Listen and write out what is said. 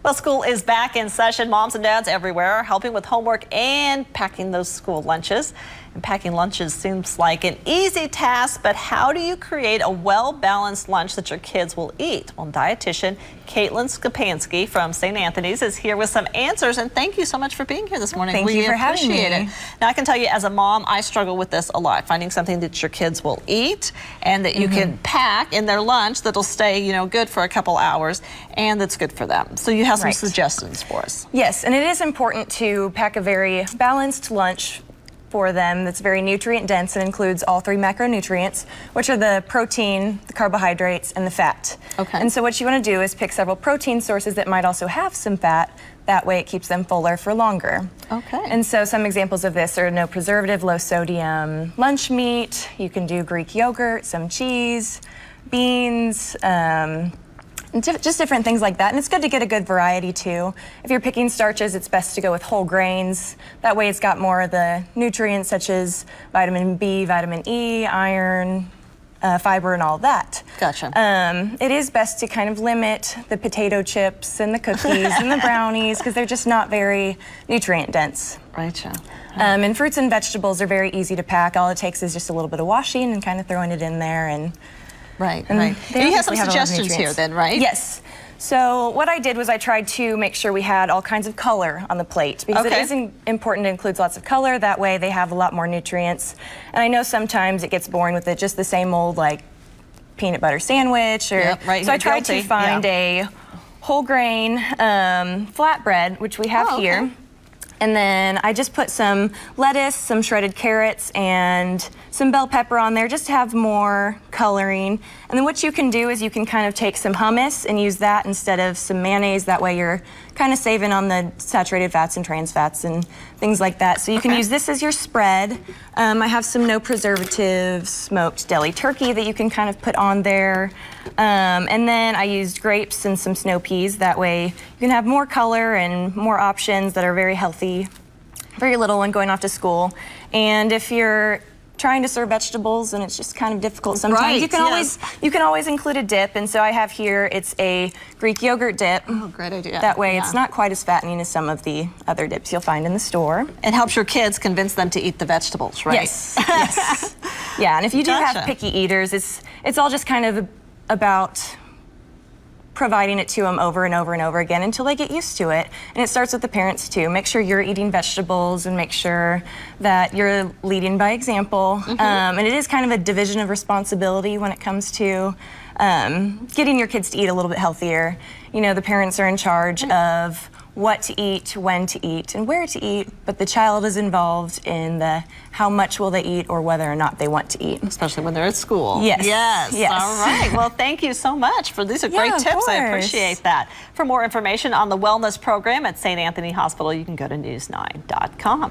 Well, school is back in session. Moms and dads everywhere are helping with homework and packing those school lunches. And packing lunches seems like an easy task, but how do you create a well-balanced lunch that your kids will eat? Well, dietitian Caitlin Skapansky from St. Anthony's is here with some answers, and thank you so much for being here this morning. Thank you for having me. It. Now, I can tell you as a mom, I struggle with this a lot, finding something that your kids will eat and that you can pack in their lunch that'll stay, good for a couple hours and that's good for them. So you have some suggestions for us. Yes, and it is important to pack a very balanced lunch for them that's very nutrient dense and includes all 3 macronutrients, which are the protein, the carbohydrates, and the fat. Okay. And so what you want to do is pick several protein sources that might also have some fat. That way it keeps them fuller for longer. Okay. And so some examples of this are no preservative, low sodium lunch meat. You can do Greek yogurt, some cheese, beans, just different things like that. And it's good to get a good variety too. If you're picking starches, it's best to go with whole grains. That way it's got more of the nutrients such as vitamin B, vitamin E, iron, fiber, and all that. Gotcha. It is best to kind of limit the potato chips and the cookies and the brownies because they're just not very nutrient dense. Right, yeah. And fruits and vegetables are very easy to pack. All it takes is just a little bit of washing and kind of throwing it in there. And Right. And you have some suggestions here then, right? Yes. So what I did was I tried to make sure we had all kinds of color on the plate because it is important to include lots of color. That way they have a lot more nutrients. And I know sometimes it gets boring with just the same old like peanut butter sandwich. So I tried to find a whole grain flatbread, which we have here. And then I just put some lettuce, some shredded carrots, and some bell pepper on there just to have more coloring. And then what you can do is you can kind of take some hummus and use that instead of some mayonnaise. That way you're kind of saving on the saturated fats and trans fats and things like that. So you can use this as your spread. I have some no preservative smoked deli turkey that you can kind of put on there. And then I used grapes and some snow peas. That way you can have more color and more options that are very healthy for your little one going off to school. And if you're trying to serve vegetables and it's just kind of difficult sometimes, you can always include a dip. And so I have here, it's a Greek yogurt dip. Oh, great idea. That way it's not quite as fattening as some of the other dips you'll find in the store. It helps your kids convince them to eat the vegetables, right? Yes. Yes. Yeah, and if you do have picky eaters, it's all just kind of about providing it to them over and over and over again until they get used to it. And it starts with the parents too. Make sure you're eating vegetables and make sure that you're leading by example. And it is kind of a division of responsibility when it comes to getting your kids to eat a little bit healthier. The parents are in charge of what to eat, when to eat, and where to eat, but the child is involved in the how much will they eat or whether or not they want to eat. Especially when they're at school. Yes. Yes. Yes. All right. Well, thank you so much for these are great tips. I appreciate that. For more information on the wellness program at St. Anthony Hospital, you can go to news9.com.